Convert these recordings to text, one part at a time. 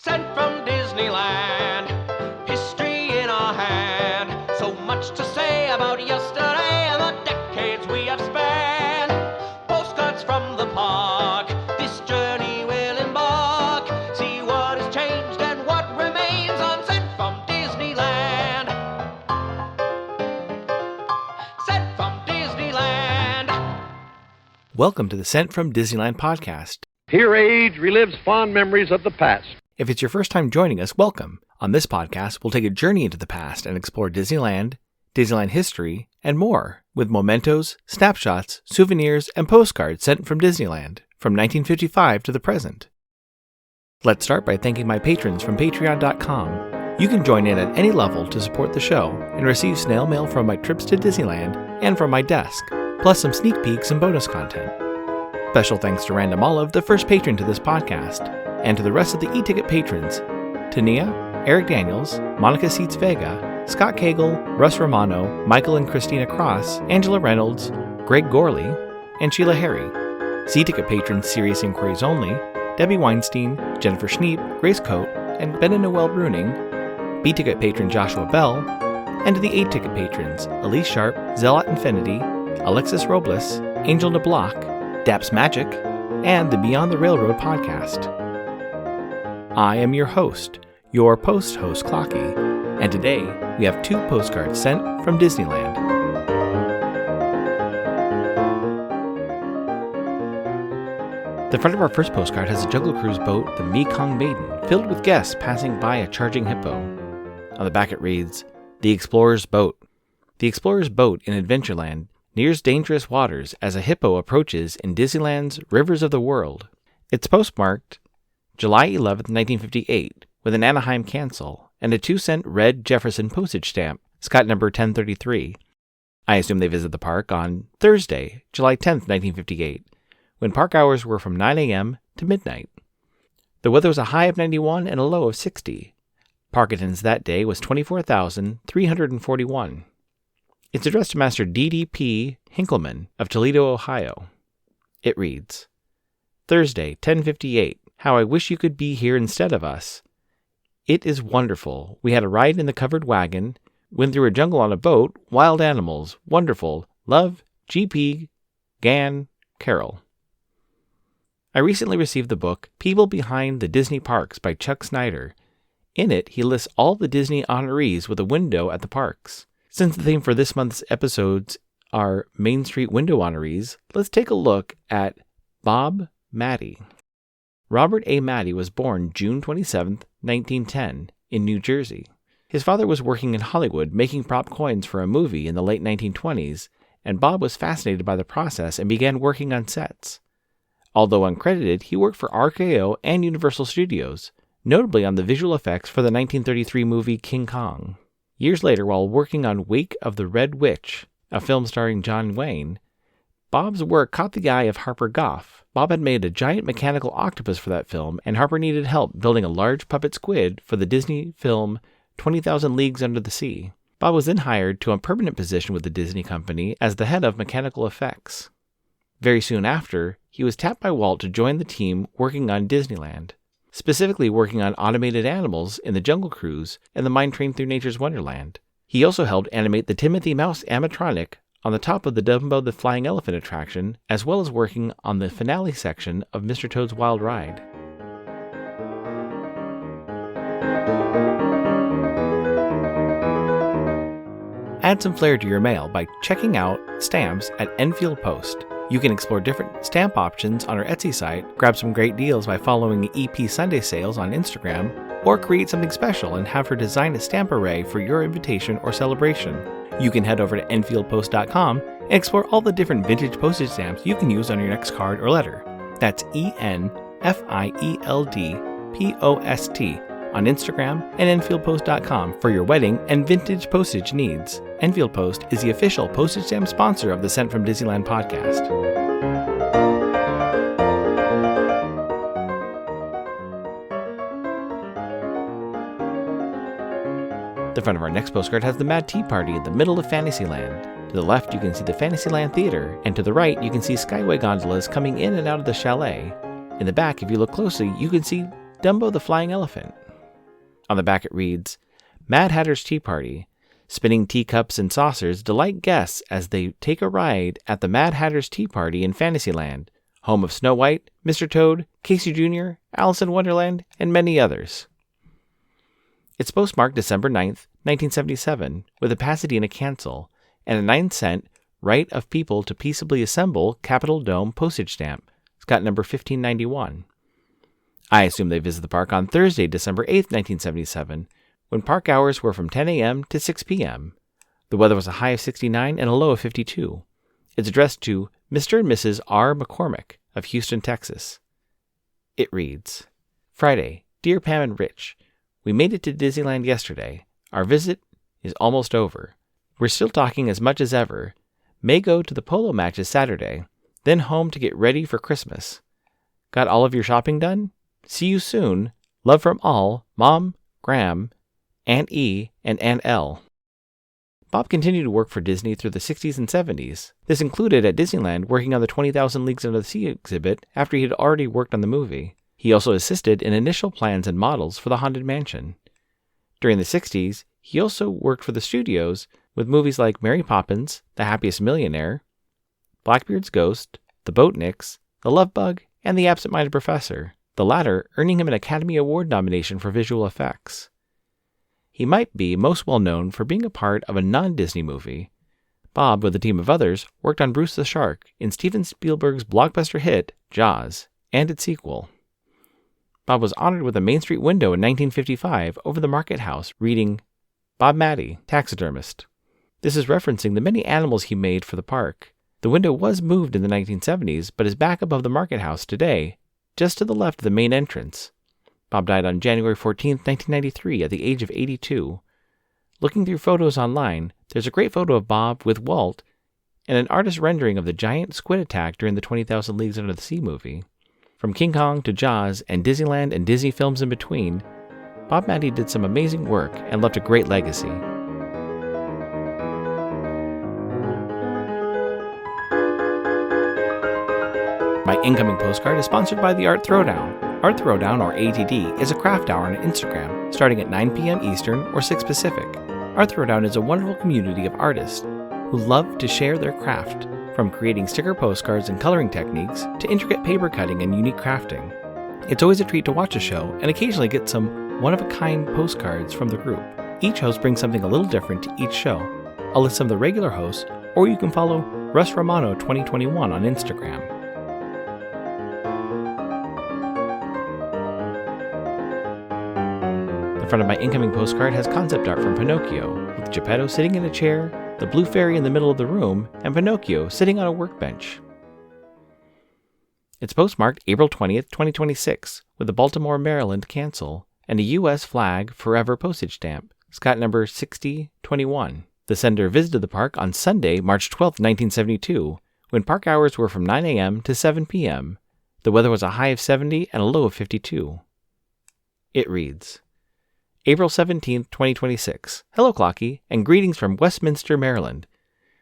Sent from Disneyland, history in our hand. So much to say about yesterday and the decades we have spanned. Postcards from the park, this journey will embark. See what has changed and what remains on Sent from Disneyland. Sent from Disneyland. Welcome to the Sent from Disneyland podcast. Here age relives fond memories of the past. If it's your first time joining us, welcome. On this podcast, we'll take a journey into the past and explore Disneyland, Disneyland history, and more, with mementos, snapshots, souvenirs, and postcards sent from Disneyland, from 1955 to the present. Let's start by thanking my patrons from patreon.com. You can join in at any level to support the show and receive snail mail from my trips to Disneyland and from my desk, plus some sneak peeks and bonus content. Special thanks to Random Olive, the first patron to this podcast, and to the rest of the e-ticket patrons, Tania, Eric Daniels, Monica Seitz Vega, Scott Cagle, Russ Romano, Michael and Christina Cross, Angela Reynolds, Greg Gorley, and Sheila Harry. C-ticket patrons Serious Inquiries Only, Debbie Weinstein, Jennifer Schneep, Grace Coate, and Ben and Noel Bruning, B-ticket patron Joshua Bell, and to the A-ticket patrons Elise Sharp, Zealot Infinity, Alexis Robles, Angel DeBlock, Daps Magic, and the Beyond the Railroad podcast. I am your host, your post-host Clocky, and today we have 2 postcards sent from Disneyland. The front of our first postcard has a Jungle Cruise boat, the Mekong Maiden, filled with guests passing by a charging hippo. On the back it reads, The Explorer's Boat. The Explorer's Boat in Adventureland nears dangerous waters as a hippo approaches in Disneyland's Rivers of the World. It's postmarked July 11, 1958, with an Anaheim cancel and a 2-cent red Jefferson postage stamp, Scott number 1033. I assume they visited the park on Thursday, July 10, 1958, when park hours were from 9 a.m. to midnight. The weather was a high of 91 and a low of 60. Park attendance that day was 24,341. It's addressed to Master D.D.P. Hinkleman of Toledo, Ohio. It reads, Thursday, 10:58. How I wish you could be here instead of us. It is wonderful. We had a ride in the covered wagon, went through a jungle on a boat, wild animals, wonderful. Love, G.P. Gan, Carol. I recently received the book People Behind the Disney Parks by Chuck Snyder. In it, he lists all the Disney honorees with a window at the parks. Since the theme for this month's episodes are Main Street window honorees, let's take a look at Bob Mattey. Robert A. Mattey was born June 27, 1910, in New Jersey. His father was working in Hollywood making prop coins for a movie in the late 1920s, and Bob was fascinated by the process and began working on sets. Although uncredited, he worked for RKO and Universal Studios, notably on the visual effects for the 1933 movie King Kong. Years later, while working on Wake of the Red Witch, a film starring John Wayne, Bob's work caught the eye of Harper Goff. Bob had made a giant mechanical octopus for that film, and Harper needed help building a large puppet squid for the Disney film 20,000 Leagues Under the Sea. Bob was then hired to a permanent position with the Disney Company as the head of mechanical effects. Very soon after, he was tapped by Walt to join the team working on Disneyland, specifically working on animated animals in the Jungle Cruise and the Mine Train Through Nature's Wonderland. He also helped animate the Timothy Mouse animatronic on the top of the Dumbo the Flying Elephant attraction, as well as working on the finale section of Mr. Toad's Wild Ride. Add some flair to your mail by checking out stamps at Enfield Post. You can explore different stamp options on our Etsy site, grab some great deals by following the EP Sunday Sales on Instagram, or create something special and have her design a stamp array for your invitation or celebration. You can head over to EnfieldPost.com and explore all the different vintage postage stamps you can use on your next card or letter. That's ENFIELDPOST on Instagram and EnfieldPost.com for your wedding and vintage postage needs. Enfield Post is the official postage stamp sponsor of the Sent from Disneyland podcast. The front of our next postcard has the Mad Tea Party in the middle of Fantasyland. To the left, you can see the Fantasyland Theater, and to the right, you can see Skyway gondolas coming in and out of the chalet. In the back, if you look closely, you can see Dumbo the Flying Elephant. On the back it reads, Mad Hatter's Tea Party. Spinning teacups and saucers delight guests as they take a ride at the Mad Hatter's Tea Party in Fantasyland, home of Snow White, Mr. Toad, Casey Jr., Alice in Wonderland, and many others. It's postmarked December 9th, 1977, with a Pasadena cancel and a 9-cent Right of People to Peaceably Assemble Capitol Dome postage stamp. It's got number 1591. I assume they visit the park on Thursday, December 8th, 1977, when park hours were from 10 a.m. to 6 p.m. The weather was a high of 69 and a low of 52. It's addressed to Mr. and Mrs. R. McCormick of Houston, Texas. It reads, Friday, Dear Pam and Rich, we made it to Disneyland yesterday. Our visit is almost over. We're still talking as much as ever. May go to the polo matches Saturday, then home to get ready for Christmas. Got all of your shopping done? See you soon. Love from all, Mom, Graham, Aunt E, and Aunt L. Bob continued to work for Disney through the 60s and 70s. This included at Disneyland working on the 20,000 Leagues Under the Sea exhibit after he had already worked on the movie. He also assisted in initial plans and models for the Haunted Mansion. During the 60s, he also worked for the studios with movies like Mary Poppins, The Happiest Millionaire, Blackbeard's Ghost, The Boatniks, The Love Bug, and The Absent-Minded Professor, the latter earning him an Academy Award nomination for visual effects. He might be most well known for being a part of a non-Disney movie. Bob, with a team of others, worked on Bruce the Shark in Steven Spielberg's blockbuster hit, Jaws, and its sequel. Bob was honored with a Main Street window in 1955 over the market house reading, Bob Mattey, taxidermist. This is referencing the many animals he made for the park. The window was moved in the 1970s, but is back above the market house today, just to the left of the main entrance. Bob died on January 14, 1993, at the age of 82. Looking through photos online, there's a great photo of Bob with Walt and an artist rendering of the giant squid attack during the 20,000 Leagues Under the Sea movie. From King Kong to Jaws and Disneyland and Disney films in between, Bob Mattey did some amazing work and left a great legacy. My incoming postcard is sponsored by the Art Throwdown. Art Throwdown, or ATD, is a craft hour on Instagram, starting at 9 p.m. Eastern or 6 Pacific. Art Throwdown is a wonderful community of artists who love to share their craft, from creating sticker postcards and coloring techniques to intricate paper cutting and unique crafting. It's always a treat to watch a show and occasionally get some one-of-a-kind postcards from the group. Each host brings something a little different to each show. I'll list some of the regular hosts, or you can follow Russ Romano 2021 on Instagram. The front of my incoming postcard has concept art from Pinocchio, with Geppetto sitting in a chair, the blue fairy in the middle of the room, and Pinocchio sitting on a workbench. It's postmarked April 20th, 2026, with the Baltimore, Maryland cancel, and a U.S. flag forever postage stamp. It's got number 6021. The sender visited the park on Sunday, March 12th, 1972, when park hours were from 9 a.m. to 7 p.m. The weather was a high of 70 and a low of 52. It reads, April 17th, 2026. Hello, Clocky, and greetings from Westminster, Maryland.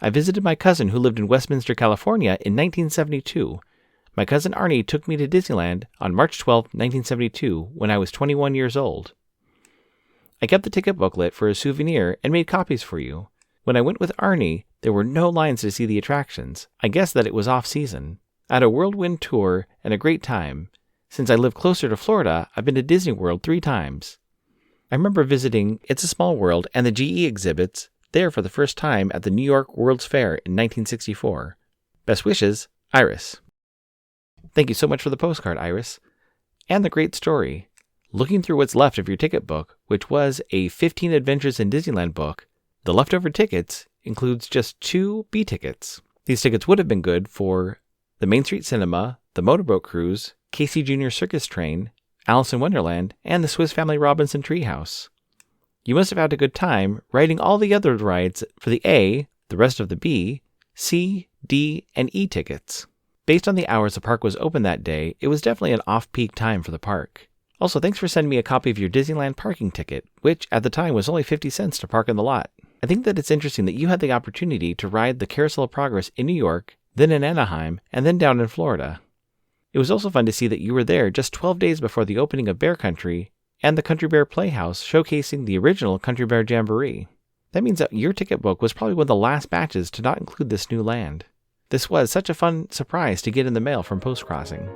I visited my cousin who lived in Westminster, California in 1972. My cousin Arnie took me to Disneyland on March 12, 1972, when I was 21 years old. I kept the ticket booklet for a souvenir and made copies for you. When I went with Arnie, there were no lines to see the attractions. I guess that it was off-season. I had a whirlwind tour and a great time. Since I live closer to Florida, I've been to Disney World 3 times. I remember visiting It's a Small World and the GE exhibits there for the first time at the New York World's Fair in 1964. Best wishes, Iris. Thank you so much for the postcard, Iris. And the great story. Looking through what's left of your ticket book, which was a 15 Adventures in Disneyland book, the leftover tickets includes just 2 B tickets. These tickets would have been good for the Main Street Cinema, the Motorboat Cruise, Casey Jr. Circus Train, Alice in Wonderland, and the Swiss Family Robinson Treehouse. You must have had a good time writing all the other rides for the A, the rest of the B, C, D, and E tickets. Based on the hours the park was open that day, it was definitely an off-peak time for the park. Also, thanks for sending me a copy of your Disneyland parking ticket, which at the time was only 50 cents to park in the lot. I think that it's interesting that you had the opportunity to ride the Carousel of Progress in New York, then in Anaheim, and then down in Florida. It was also fun to see that you were there just 12 days before the opening of Bear Country and the Country Bear Playhouse showcasing the original Country Bear Jamboree. That means that your ticket book was probably one of the last batches to not include this new land. This was such a fun surprise to get in the mail from Postcrossing.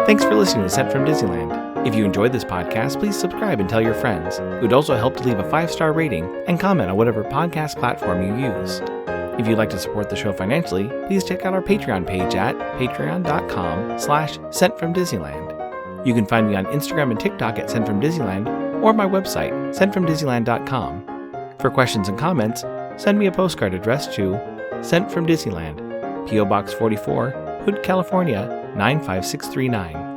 Thanks for listening to Sent from Disneyland. If you enjoyed this podcast, please subscribe and tell your friends. It would also help to leave a 5-star rating and comment on whatever podcast platform you use. If you'd like to support the show financially, please check out our Patreon page at patreon.com/sentfromdisneyland. You can find me on Instagram and TikTok at Sent from Disneyland or my website, sentfromdisneyland.com. For questions and comments, send me a postcard addressed to Sent from Disneyland, P.O. Box 44, Hood, California, 95639.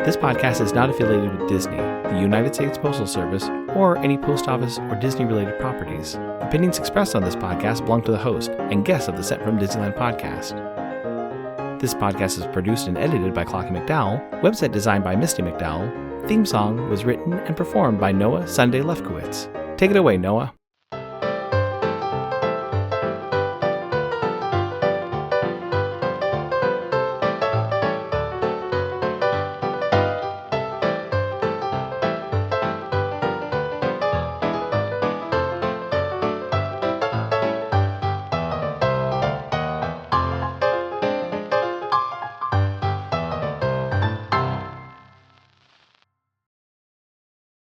This podcast is not affiliated with Disney, the United States Postal Service, or any post office or Disney-related properties. Opinions expressed on this podcast belong to the host and guests of the Sent from Disneyland podcast. This podcast is produced and edited by Clocky McDowell, website designed by Misty McDowell, theme song was written and performed by Noah Sunday Lefkowitz. Take it away, Noah.